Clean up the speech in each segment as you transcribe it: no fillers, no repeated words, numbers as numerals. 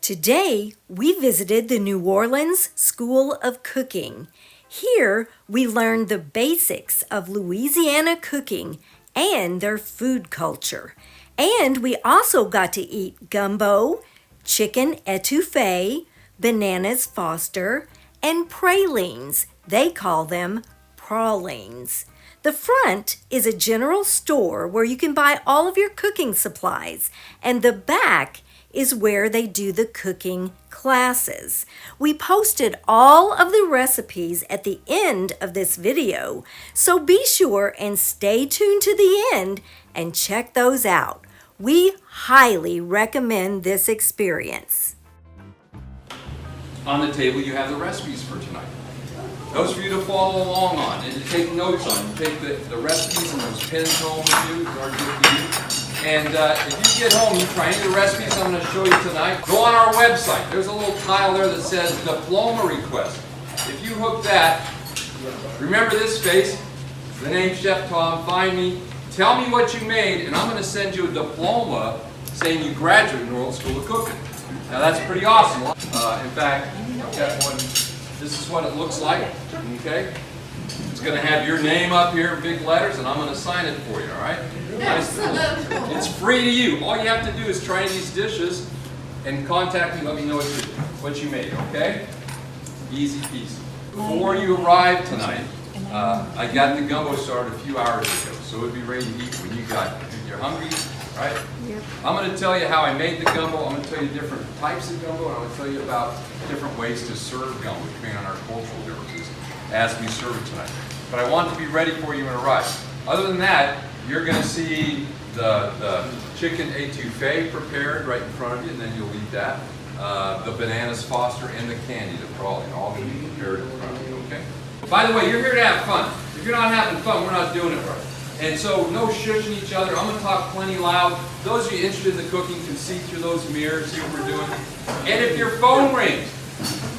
Today, we visited the New Orleans School of Cooking. Here, we learned the basics of Louisiana cooking and their food culture. And we also got to eat gumbo, chicken etouffee, bananas Foster, and pralines. They call them pralines. The front is a general store where you can buy all of your cooking supplies, and the back is where they do the cooking classes. We posted all of the recipes at the end of this video, so be sure and stay tuned to the end and check those out. We highly recommend this experience. On the table you have the recipes for tonight. Those for you to follow along on and to take notes on. You take the recipes and those pens home with you. They're good for you. And if you get home, you try any of the recipes I'm going to show you tonight. Go on our website. There's a little tile there that says diploma request. If you hook that, remember this face, the name Chef Tom, find me, tell me what you made, and I'm going to send you a diploma saying you graduated New Orleans School of Cooking. Now that's pretty awesome. In fact, I've got one. This is what it looks like. Okay? It's going to have your name up here in big letters, and I'm going to sign it for you, all right? It's free to you. All you have to do is try these dishes and contact me. Let me know what you made, okay? Easy peasy. Before you arrive tonight, I got the gumbo started a few hours ago, so it would be ready to eat when you got it. You're hungry, right? Yep. I'm going to tell you how I made the gumbo. I'm going to tell you different types of gumbo, and I'm going to tell you about different ways to serve gumbo, depending on our cultural differences, as we serve it tonight. But I want it to be ready for you when it arrives. Other than that, you're going to see the chicken etouffee prepared right in front of you, and then you'll eat that. The bananas Foster and the candy, the praline, all going to be prepared in front of you, okay? By the way, you're here to have fun. If you're not having fun, we're not doing it right. And so, no shushing each other. I'm going to talk plenty loud. Those of you interested in the cooking can see through those mirrors, see what we're doing. And if your phone rings,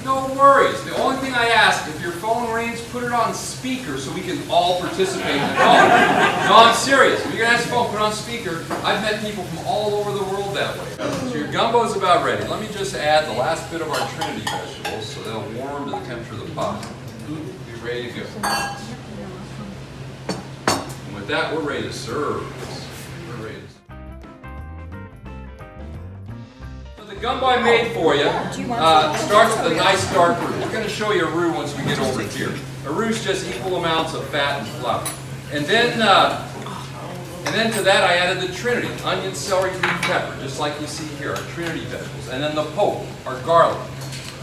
no worries. The only thing I ask, if your phone rings, put it on speaker so we can all participate in the call. No, I'm serious. If you're going to ask your phone, put it on speaker. I've met people from all over the world that way. So your gumbo's about ready. Let me just add the last bit of our Trinity vegetables so they'll warm to the temperature of the pot. Be ready to go. And with that, we're ready to serve. The gumbo I made for you starts with a nice dark roux. We're going to show you a roux once we get over here. A roux is just equal amounts of fat and flour. And then to that I added the Trinity, onion, celery, green pepper, just like you see here, our Trinity vegetables. And then the poke, our garlic.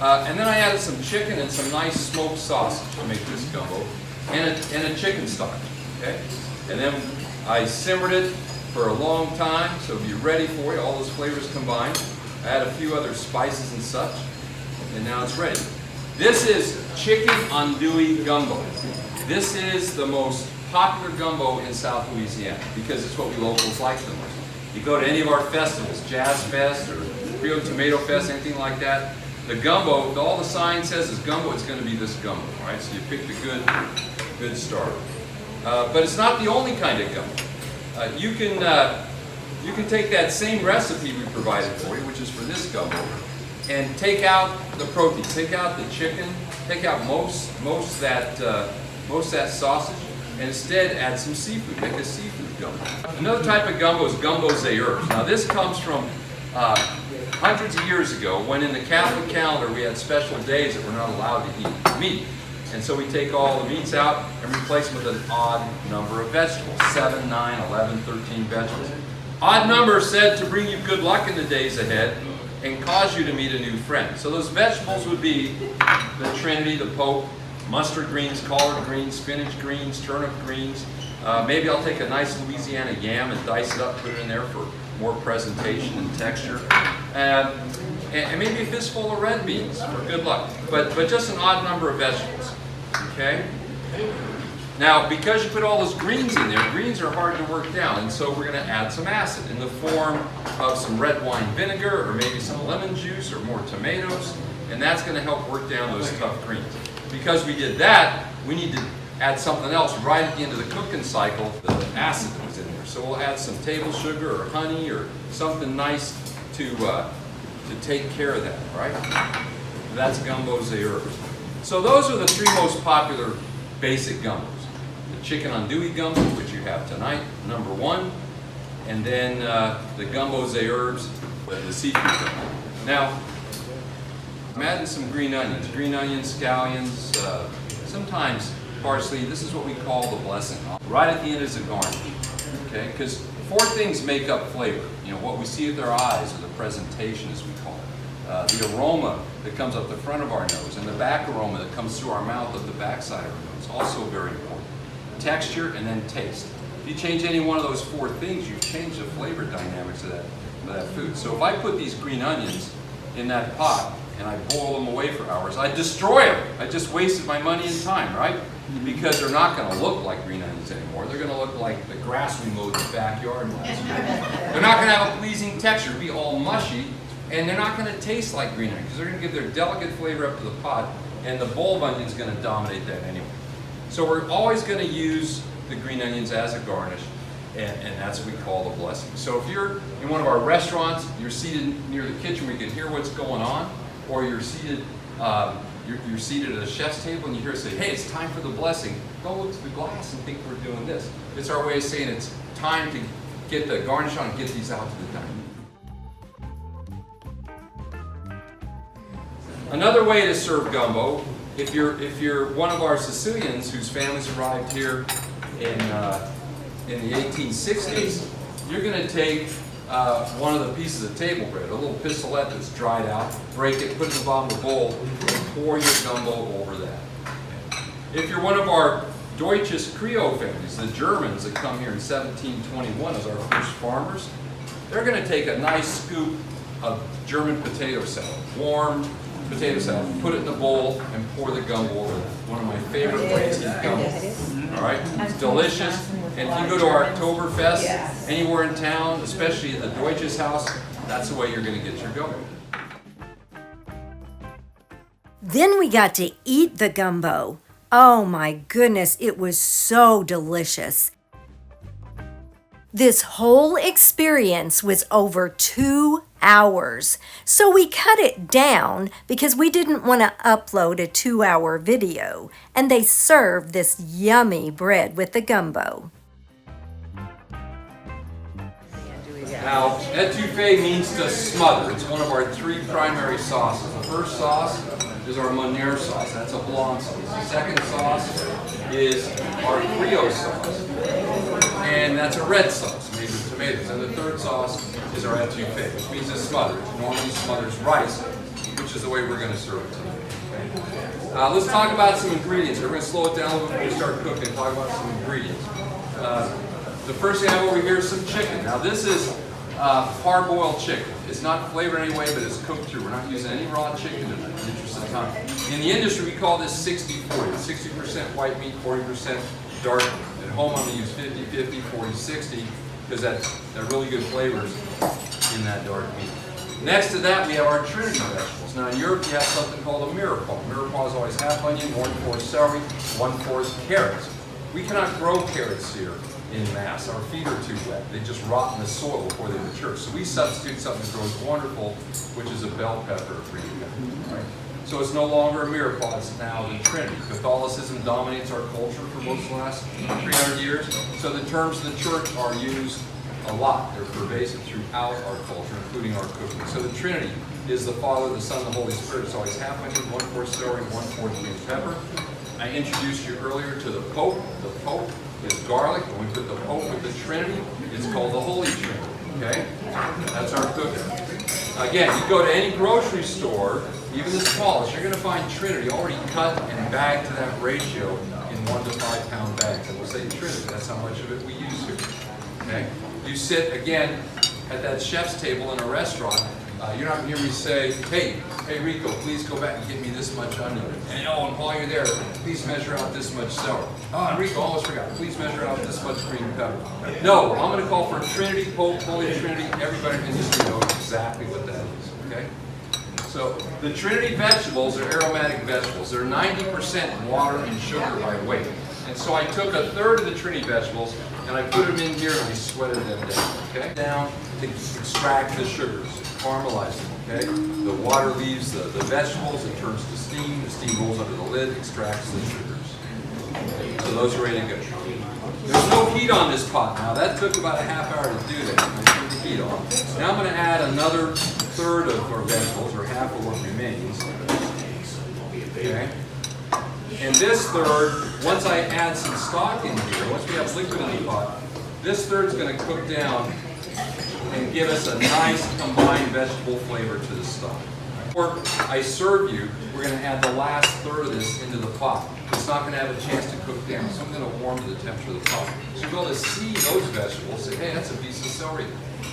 And then I added some chicken and some nice smoked sausage to make this gumbo, and a chicken stock. Okay? And then I simmered it for a long time, so it'll be ready for you, all those flavors combined. I add a few other spices and such, and now it's ready. This is chicken andouille gumbo. This is the most popular gumbo in South Louisiana because it's what we locals like the most. You go to any of our festivals, Jazz Fest or Creole Tomato Fest, anything like that, the gumbo, all the sign says is gumbo, it's going to be this gumbo, right? So you pick the good starter. But it's not the only kind of gumbo. You can take that same recipe we provided for you, which is for this gumbo, and take out the protein, take out the chicken, take out most of that sausage, and instead add some seafood. Make a seafood gumbo. Another type of gumbo is gumbo zayers. Now this comes from hundreds of years ago, when in the Catholic calendar we had special days that we're not allowed to eat meat. And so we take all the meats out and replace them with an odd number of vegetables, 7, 9, 11, 13 vegetables. Odd number said to bring you good luck in the days ahead and cause you to meet a new friend. So those vegetables would be the Trinity, the poke, mustard greens, collard greens, spinach greens, turnip greens. Maybe I'll take a nice Louisiana yam and dice it up, put it in there for more presentation and texture. And maybe a fistful of red beans for good luck. But just an odd number of vegetables. Okay? Now, because you put all those greens in there, greens are hard to work down, and so we're going to add some acid in the form of some red wine vinegar, or maybe some lemon juice, or more tomatoes, and that's going to help work down those tough greens. Because we did that, we need to add something else right at the end of the cooking cycle, the acid that was in there. So we'll add some table sugar, or honey, or something nice to to take care of that, right? That's gumbos et herbes. So those are the three most popular basic gumbos. The chicken andouille gumbo, which you have tonight, number one, and then the gumbos et herbes, the seafood gumbo. Now, I'm adding some green onions, scallions, sometimes parsley. This is what we call the blessing. Right at the end is a garnish, okay? Because four things make up flavor. You know, what we see with our eyes, or the presentation as we call it. The aroma that comes up the front of our nose, and the back aroma that comes through our mouth up the backside of our nose, also very important. Texture and then taste. If you change any one of those four things, you've changed the flavor dynamics of that food. So if I put these green onions in that pot and I boil them away for hours, I destroy them. I just wasted my money and time, right? Because they're not going to look like green onions anymore. They're going to look like the grass we mowed in the backyard last year. They're not going to have a pleasing texture. It'll be all mushy, and they're not going to taste like green onions because they're going to give their delicate flavor up to the pot, and the bulb onion is going to dominate that anyway. So we're always going to use the green onions as a garnish, and that's what we call the blessing. So if you're in one of our restaurants, you're seated near the kitchen where you can hear what's going on, or you're seated you're seated at a chef's table and you hear it say, hey, it's time for the blessing, don't look to the glass and think we're doing this. It's our way of saying it's time to get the garnish on and get these out to the dining. Another way to serve gumbo, if you're one of our Sicilians whose families arrived here in the 1860s, you're going to take one of the pieces of table bread, a little pistolette that's dried out, break it, put it in the bottom of the bowl, and pour your gumbo over that. If you're one of our Deutsches Creole families, the Germans that come here in 1721 as our first farmers, they're going to take a nice scoop of German potato salad, warm potato salad, put it in a bowl, and pour the gumbo over that. One of my favorite ways to eat gumbo. All right, it's delicious. And if you go to our Oktoberfest anywhere in town, especially at the Deutsches House, that's the way you're going to get your gumbo. Then we got to eat the gumbo. Oh my goodness, it was so delicious. This whole experience was over 2 hours, so we cut it down because we didn't want to upload a 2-hour video, and they served this yummy bread with the gumbo. Now, etouffee means to smother. It's one of our three primary sauces. The first sauce is our Monnier sauce. That's a blonde sauce. The second sauce is our Creole sauce. And that's a red sauce made with tomatoes. And the third sauce is our etouffee, which means to smother. It normally smothers rice, which is the way we're going to serve it today. Let's talk about some ingredients. We're going to slow it down a little bit before we start cooking and talk about some ingredients. The first thing I have over here is some chicken. Now this is hard-boiled chicken. It's not flavored in any way, but it's cooked through. We're not using any raw chicken in the interest of time. In the industry, we call this 60-40. 60% white meat, 40% dark. At home, I'm going to use 50-50, 40-60, because that really good flavors in that dark meat. Next to that, we have our Trinity vegetables. Now in Europe, you have something called a mirepoix. Mirepoix is always half onion, 1/4 celery, 1/4 carrots. We cannot grow carrots here in mass. Our feet are too wet. They just rot in the soil before they mature. So we substitute something that grows wonderful, which is a bell pepper, a green pepper. Right? So it's no longer a mirepoix, it's now the Trinity. Catholicism dominates our culture for most of the last 300 years. So the terms of the church are used a lot. They're pervasive throughout our culture, including our cooking. So the Trinity is the Father, the Son, and the Holy Spirit. It's always half onion, 1/4 celery, 1/4 green pepper. I introduced you earlier to the Pope. The Pope is garlic. When we put the Pope with the Trinity, it's called the Holy Trinity. Okay? That's our cooking. Again, you go to any grocery store, even the smallest, you're going to find Trinity already cut and bagged to that ratio in 1 to 5 pound bags. And we'll say Trinity. That's how much of it we use here. Okay? You sit, again, at that chef's table in a restaurant. You're not going to hear me say, hey Rico, please go back and get me this much onion. And while you're there, please measure out this much celery. Oh, Enrico, almost forgot. Please measure out this much green pepper. No, I'm going to call for Trinity, Pope, Holy Trinity. Everybody in the industry knows exactly what that is. Okay? So the Trinity vegetables are aromatic vegetables. They're 90% water and sugar by weight. And so I took 1/3 of the Trinity vegetables and I put them in here and I sweated them down. Okay? Down to extract the sugars. caramelize them, okay? The water leaves the vegetables, it turns to steam, the steam rolls under the lid, extracts the sugars. So those are ready to go. There's no heat on this pot now. That took about a half hour to do that. I turned the heat on. Now I'm going to add another third of our vegetables, or half of what remains. Okay? And this third, once I add some stock in here, once we have liquid in the pot, this third's going to cook down and give us a nice combined vegetable flavor to the stock. Before I serve you, we're going to add the last third of this into the pot. It's not going to have a chance to cook down, so I'm going to warm to the temperature of the pot. So you'll be able to see those vegetables, say, hey, that's a piece of celery.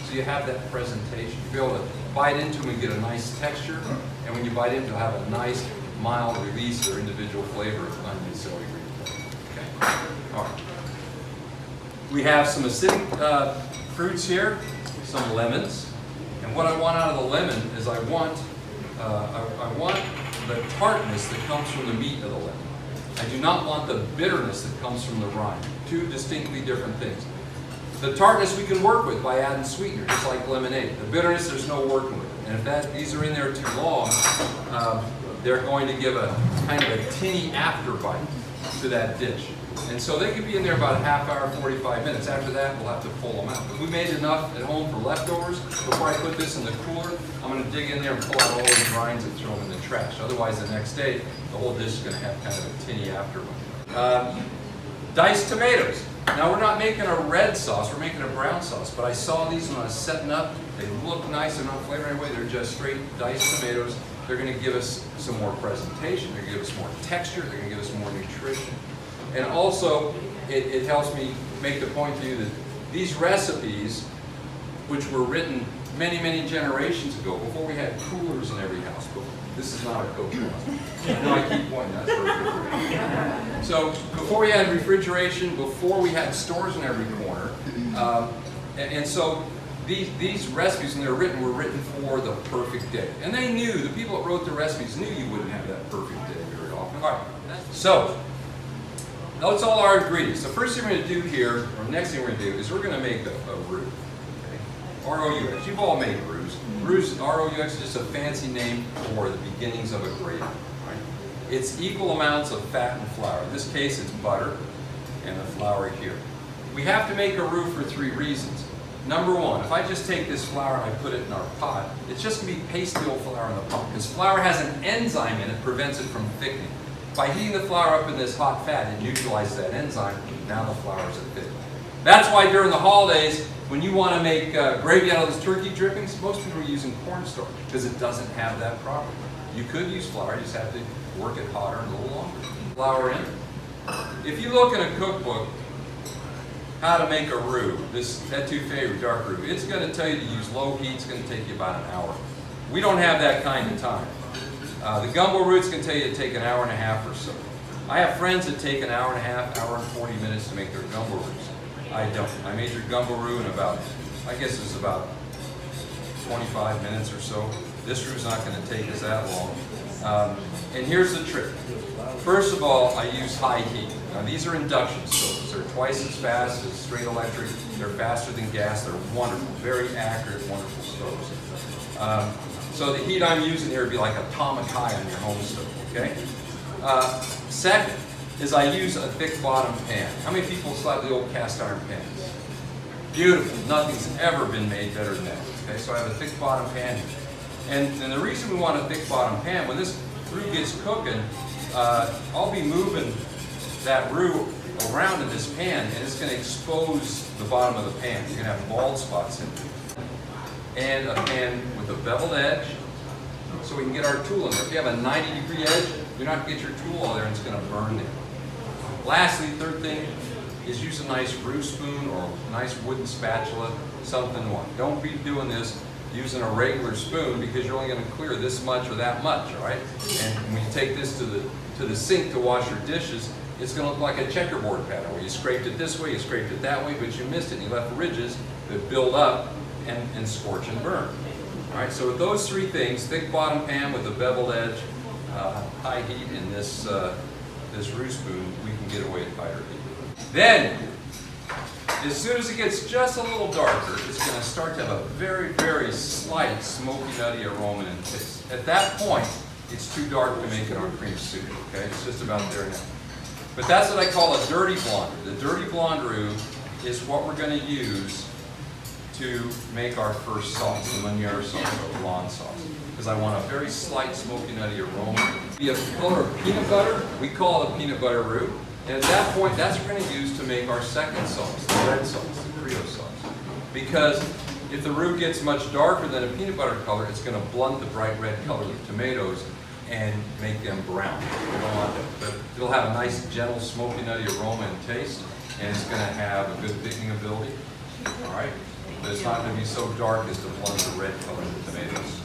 So you have that presentation. You'll be able to bite into them and get a nice texture, and when you bite into it, you'll have a nice, mild release or individual flavor of onion, celery, green pepper. Okay? All right. We have some acidic fruits here, some lemons, and what I want out of the lemon is I want the tartness that comes from the meat of the lemon. I do not want the bitterness that comes from the rind. Two distinctly different things. The tartness we can work with by adding sweetener, just like lemonade. The bitterness, there's no working with. And if these are in there too long, they're going to give a kind of a tinny afterbite to that dish. And so they could be in there about a half hour, 45 minutes. After that, we'll have to pull them out. If we made enough at home for leftovers, before I put this in the cooler, I'm going to dig in there and pull out all those rinds and throw them in the trash. Otherwise, the next day, the whole dish is going to have kind of a tinny afterbite. Diced tomatoes. Now, we're not making a red sauce, we're making a brown sauce. But I saw these when I was setting up. They look nice, they're not flavored anyway. They're just straight diced tomatoes. They're going to give us some more presentation. They're going to give us more texture. They're going to give us more nutrition. And also, it helps me make the point to you that these recipes, which were written many, many generations ago, before we had coolers in every house. This is not a Coke one. No, I keep pointing. That's refrigeration. So before we had refrigeration, before we had stores in every corner, and so these recipes, when they were written for the perfect day. And they knew, the people that wrote the recipes knew you wouldn't have that perfect day very often. All right, so that's all our ingredients. The first thing we're going to do here, or next thing we're going to do, is we're going to make a roux. Okay? R-O-U-X. You've all made roux. Roux, R-O-U-X, is just a fancy name for the beginnings of a gravy. Right? It's equal amounts of fat and flour. In this case, it's butter and the flour here. We have to make a roux for three reasons. Number one, if I just take this flour and I put it in our pot, it's just going to be pasty old flour in the pot. Because flour has an enzyme in it that prevents it from thickening. By heating the flour up in this hot fat, it neutralizes that enzyme. Now the flours are thick. That's why during the holidays, when you want to make gravy out of those turkey drippings, most people are using cornstarch because it doesn't have that property. You could use flour, you just have to work it hotter and a little longer. Flour in. If you look in a cookbook, how to make a roux, this Etouffee dark roux, it's going to tell you to use low heat. It's going to take you about an hour. We don't have that kind of time. The gumbo roux can tell you to take an hour and a half or so. I have friends that take an hour and a half, hour and 40 minutes to make their gumbo roux. I don't. I made your gumbo roux in about, I guess it's about 25 minutes or so. This roux is not going to take us that long. And here's the trick. First of all, I use high heat. Now these are induction stoves. They're twice as fast as straight electric. They're faster than gas. They're wonderful, very accurate, wonderful stoves. So the heat I'm using here would be like atomic high on your home stove, okay? Second is I use a thick bottom pan. How many people saw the old cast iron pans? Beautiful. Nothing's ever been made better than that. Okay, so I have a thick bottom pan here. And the reason we want a thick bottom pan, when this roux gets cooking, I'll be moving that roux around in this pan, and it's going to expose the bottom of the pan. You're going to have bald spots in it. And a pan with a beveled edge, so we can get our tool in there. If you have a 90-degree edge, you're not going to get your tool all there, and it's going to burn there. Lastly, third thing is use a nice roux spoon or a nice wooden spatula, something one. Don't be doing this using a regular spoon because you're only going to clear this much or that much, all right? And when you take this to the sink to wash your dishes, it's going to look like a checkerboard pattern where you scraped it this way, you scraped it that way, but you missed it and you left ridges that build up and scorch and burn. All right, so with those three things, thick bottom pan with a beveled edge, high heat, and this roux spoon, we can get away at higher heat. Then, As soon as it gets just a little darker, it's going to start to have a very, very slight smoky, nutty aroma and taste. At that point, it's too dark to make it our cream soup, okay? It's just about there now. But that's what I call a dirty blonde roux. The dirty blonde roux is what we're going to use to make our first sauce, the Meunier sauce or blonde sauce. Because I want a very slight smoky, nutty aroma. We have the color of peanut butter. We call it a peanut butter roux. And at that point, that's what we're going to use to make our second sauce, the red sauce, the Creole sauce. Because if the roux gets much darker than a peanut butter color, it's going to blunt the bright red color of the tomatoes and make them brown. We don't want that. But it'll have a nice, gentle, smoky, nutty aroma and taste, and it's going to have a good thickening ability. All right? But it's not going to be so dark as to blunt the red color of the tomatoes.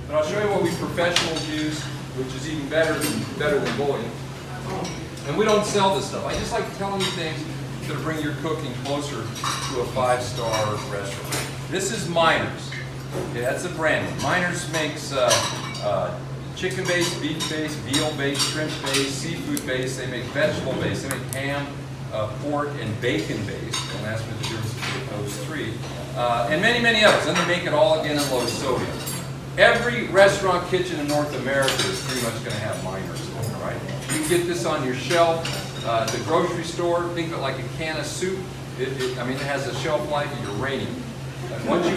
But I'll show you what we professionals use, which is even better than bouillon. And we don't sell this stuff. I just like telling you things that'll bring your cooking closer to a 5-star restaurant. This is Miners. Okay, that's a brand. Miners makes chicken-based, beef-based, veal-based, shrimp-based, seafood-based. They make vegetable-based. They make ham, pork, and bacon-based. Don't ask me the difference between those three. And many, many others. And they make it all again in low sodium. Every restaurant kitchen in North America is pretty much going to have Miners, all right? You can get this on your shelf. At the grocery store, think of it like a can of soup. It has a shelf life of uranium. Once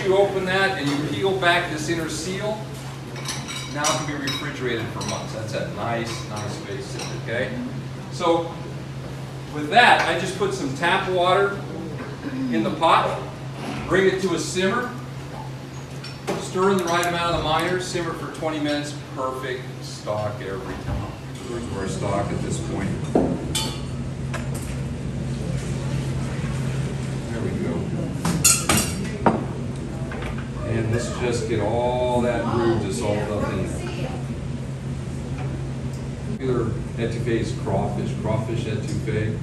you open that and you peel back this inner seal, now it can be refrigerated for months. That's a nice base, okay? So with that, I just put some tap water in the pot, bring it to a simmer, stir in the right amount of the Miners, simmer for 20 minutes, perfect stock every time. For our stock at this point. There we go. And let's just get all that roux dissolved up in there. Regular etouffee is crawfish etouffee,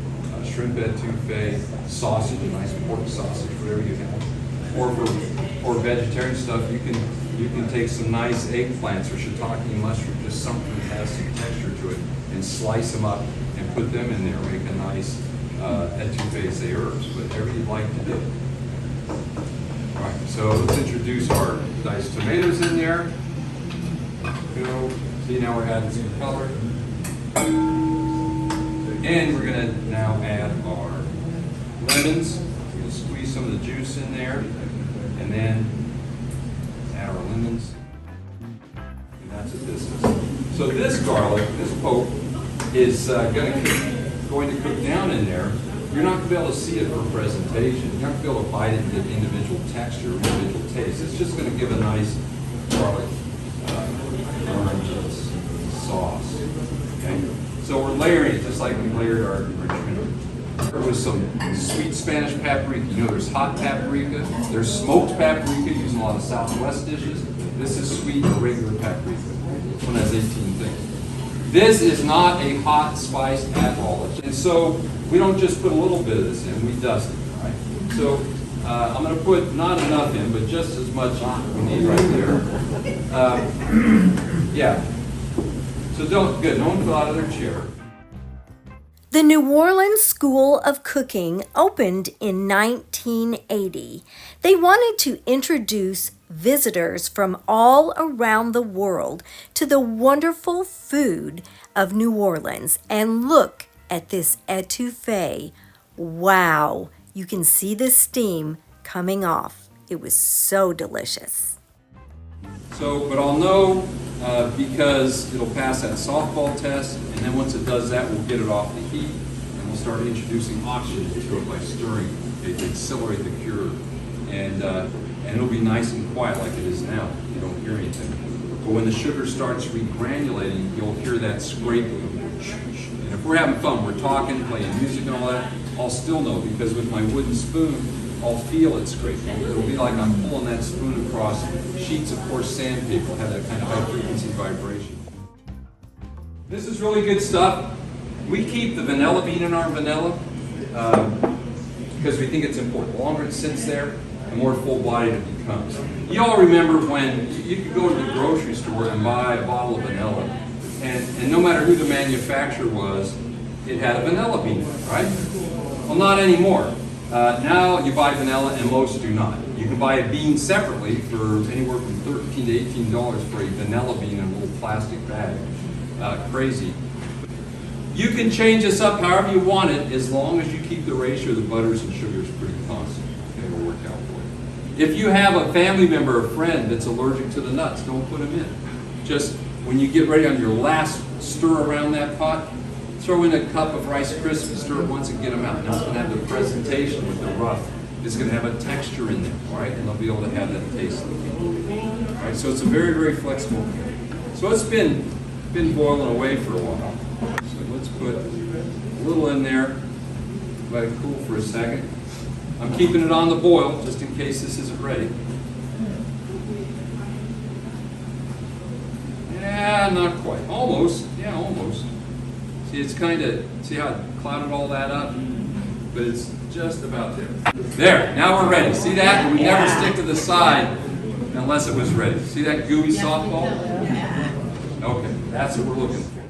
shrimp etouffee, sausage, a nice pork sausage, whatever you have. Or for vegetarian stuff, you can take some nice eggplants or shiitake mushroom, just something that has some texture to it, and slice them up and put them in there. Make a nice etouffee, say herbs, whatever you'd like to do. All right, so let's introduce our diced tomatoes in there. Go. See, now we're adding some color. And we're going to now add our lemons. We're going to squeeze some of the juice in there, and then add our lemons. And that's what this is. So this garlic, this poke, is going to cook down in there. You're not going to be able to see it for presentation. You're not going to be able to bite it and get individual texture, individual taste. It's just going to give a nice garlic orange sauce. Okay? So we're layering it just like we layered our shrimp. There was some sweet Spanish paprika. You know, there's hot paprika. There's smoked paprika used in a lot of Southwest dishes. This is sweet or regular paprika. This one has 18 things. This is not a hot spice at all. And so we don't just put a little bit of this in, we dust it, right? So I'm going to put not enough in, but just as much as we need right there. Yeah. So don't fall out of their chair. The New Orleans School of Cooking opened in 1980. They wanted to introduce visitors from all around the world to the wonderful food of New Orleans. And look at this etouffee. Wow, you can see the steam coming off. It was so delicious. So, but I'll know because it'll pass that softball test, and then once it does that, we'll get it off the heat, and we'll start introducing oxygen to it by stirring it to accelerate the cure. And it'll be nice and quiet like it is now. You don't hear anything. But when the sugar starts regranulating, you'll hear that scraping. And if we're having fun, we're talking, playing music and all that, I'll still know because with my wooden spoon, I'll feel it scraping. It'll be like I'm pulling that spoon across sheets of coarse sandpaper. It'll have that kind of high frequency vibration. This is really good stuff. We keep the vanilla bean in our vanilla because we think it's important. The longer it sits there, the more full-bodied it becomes. You all remember when you could go to the grocery store and buy a bottle of vanilla and no matter who the manufacturer was, it had a vanilla bean in it, right? Well, not anymore. Now you buy vanilla and most do not. You can buy a bean separately for anywhere from $13 to $18 for a vanilla bean in a little plastic bag. Crazy. You can change this up however you want it as long as you keep the ratio of the butters and sugars pretty constant. Okay, it'll work out for you. If you have a family member or friend that's allergic to the nuts, don't put them in. Just when you get ready on your last stir around that pot, throw in a cup of Rice Krispies, stir it once and get them out. Now it's going to have the presentation with the rough. It's going to have a texture in there, all right? And they'll be able to have that taste. All right, so it's a very, very flexible. So it's been boiling away for a while. So let's put a little in there, let it cool for a second. I'm keeping it on the boil just in case this isn't ready. Yeah, not quite. Almost. Yeah, almost. See, it's kind of, see how it clouded all that up? But it's just about there. There, now we're ready. See that? We never stick to the side unless it was ready. See that gooey softball? Okay, that's what we're looking for.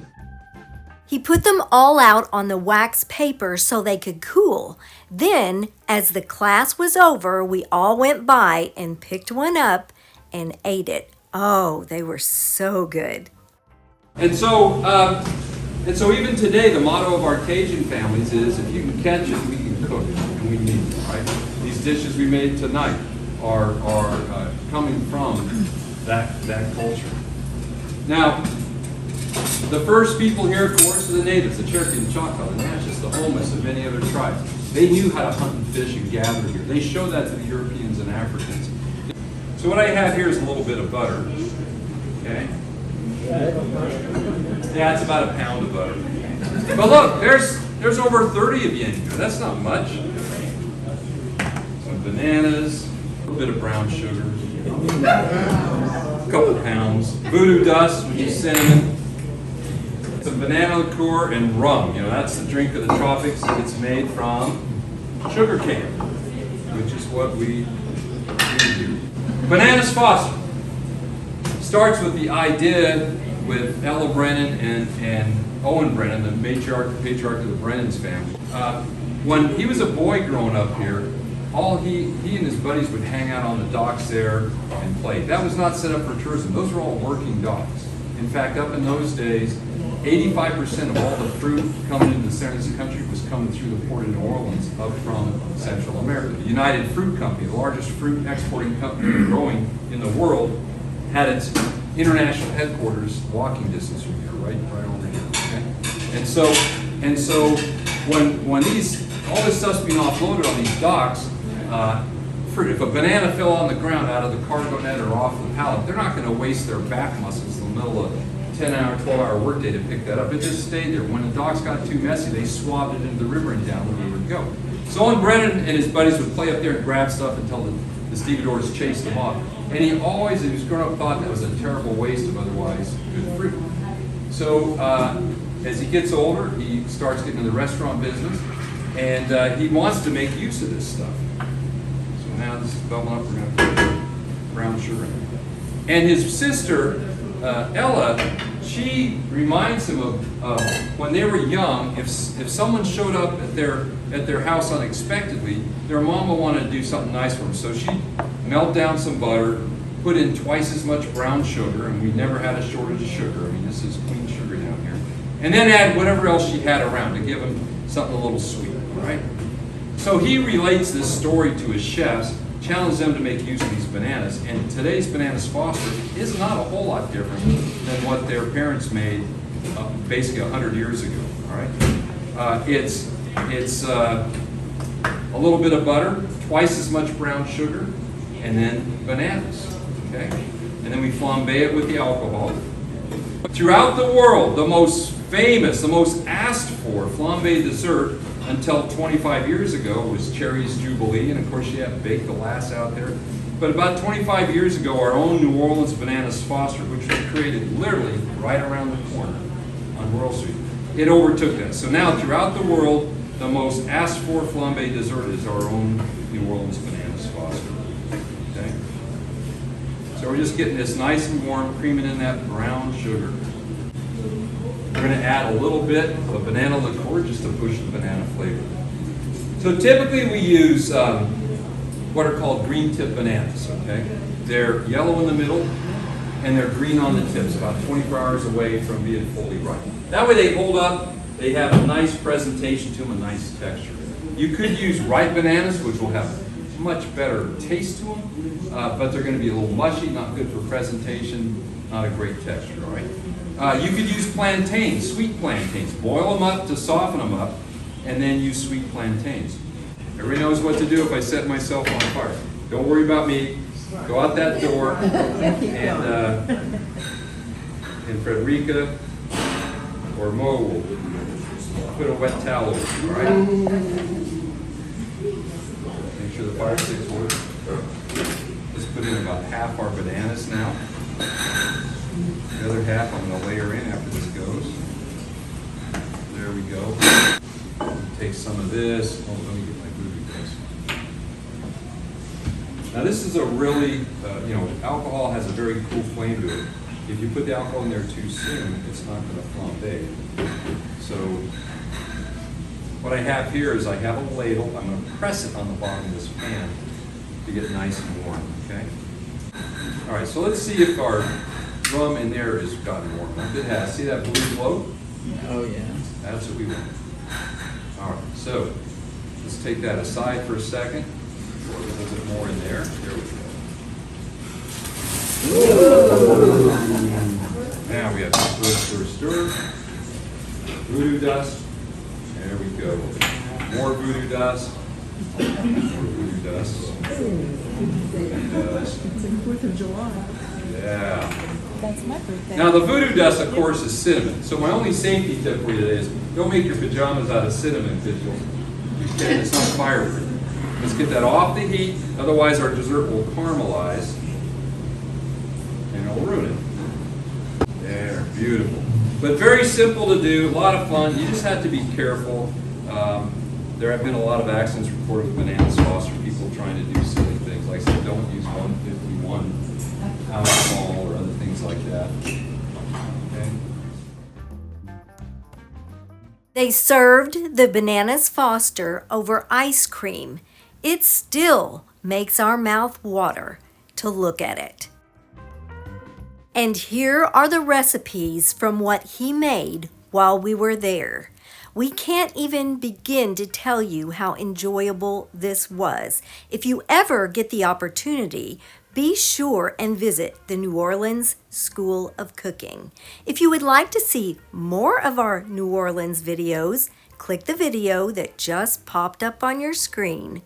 He put them all out on the wax paper so they could cool. Then, as the class was over, we all went by and picked one up and ate it. Oh, they were so good. And so even today, the motto of our Cajun families is, if you can catch it, we can cook it, and we need it, right? These dishes we made tonight are coming from that culture. Now, the first people here, of course, are the natives, the Cherokee and the Choctaw, the Natchez, the Homas, and many other tribes. They knew how to hunt and fish and gather here. They showed that to the Europeans and Africans. So what I have here is a little bit of butter, okay? Yeah, it's about a pound of butter. But look, there's over 30 of you in here. That's not much. Some bananas, a little bit of brown sugar, a couple pounds, voodoo dust, which is cinnamon, some banana liqueur, and rum. You know, that's the drink of the tropics. It's made from sugar cane, which is what we do. Bananas Foster starts with the idea with Ella Brennan and Owen Brennan, the matriarch and patriarch of the Brennan's family. When he was a boy growing up here, he and his buddies would hang out on the docks there and play. That was not set up for tourism. Those were all working docks. In fact, up in those days, 85% of all the fruit coming into the center of the country was coming through the port of New Orleans up from Central America. The United Fruit Company, the largest fruit exporting company growing in the world, had its international headquarters walking distance from here, right over here. Okay? And so when all this stuff's being offloaded on these docks, if a banana fell on the ground out of the cargo net or off the pallet, they're not going to waste their back muscles in the middle of a 10-hour, 12-hour workday to pick that up. It just stayed there. When the docks got too messy, they swabbed it into the river and down the river would go. So Owen Brennan and his buddies would play up there and grab stuff until the stevedores chased them off. And he was growing up, thought that was a terrible waste of otherwise good fruit. So as he gets older, he starts getting in the restaurant business, and he wants to make use of this stuff. So now this is bubbling up, we're going to put brown sugar in it. And his sister, Ella, she reminds him of when they were young, if someone showed up at their house unexpectedly, their mom would want to do something nice for them. So she'd melt down some butter, put in twice as much brown sugar, and we never had a shortage of sugar. I mean, this is clean sugar down here. And then add whatever else she had around to give them something a little sweet, all right? So he relates this story to his chefs, challenged them to make use of these bananas, and today's Bananas Foster is not a whole lot different than what their parents made basically 100 years ago, all right? It's a little bit of butter, twice as much brown sugar, and then bananas, okay? And then we flambe it with the alcohol. Throughout the world, the most famous, the most asked for flambe dessert until 25 years ago was Cherry's Jubilee, and of course you have baked glass out there. But about 25 years ago, our own New Orleans Bananas Foster, which was created literally right around the corner on Rural Street, it overtook us. So now throughout the world, the most asked for flambe dessert is our own New Orleans Bananas Foster. Okay? So we're just getting this nice and warm, creaming in that brown sugar. We're going to add a little bit of banana liqueur just to push the banana flavor. So typically we use what are called green tip bananas, okay? They're yellow in the middle and they're green on the tips, about 24 hours away from being fully ripe. That way they hold up, they have a nice presentation to them, a nice texture. You could use ripe bananas, which will have much better taste to them, but they're going to be a little mushy, not good for presentation, not a great texture, all right? You could use plantains, sweet plantains. Boil them up to soften them up, and then use sweet plantains. Everybody knows what to do if I set myself on fire. Don't worry about me. Go out that door, and Frederica or Mo will put a wet towel over you, all right? Make sure the fire sticks work. Let's put in about half our bananas now. The other half I'm going to layer in after this goes. There we go. Take some of this. Oh, let me get my voodoo dust. Now this is a really, alcohol has a very cool flame to it. If you put the alcohol in there too soon, it's not going to flambe. So what I have here is I have a ladle. I'm going to press it on the bottom of this pan to get nice and warm, okay? All right, so let's see if our rum in there has gotten warm. It has. See that blue float? Oh, yeah. That's what we want. All right, so let's take that aside for a second. Pour a little bit more in there. There we go. Now we have to stir. Voodoo dust. There we go. More voodoo dust. More voodoo dust. Voodoo dust. It's like 4th of July. Yeah. That's my birthday. Now the voodoo dust, of course, is cinnamon. So my only safety tip for you today is don't make your pajamas out of cinnamon because it's not fireproof. Let's get that off the heat, otherwise our dessert will caramelize and it'll ruin it. There, beautiful. But very simple to do, a lot of fun. You just have to be careful. There have been a lot of accidents reported with banana sauce or people trying to do silly things. Like I said, don't use 151 alcohol or other things like that. Okay. They served the Bananas Foster over ice cream. It still makes our mouth water to look at it. And here are the recipes from what he made while we were there. We can't even begin to tell you how enjoyable this was. If you ever get the opportunity, be sure and visit the New Orleans School of Cooking. If you would like to see more of our New Orleans videos, click the video that just popped up on your screen.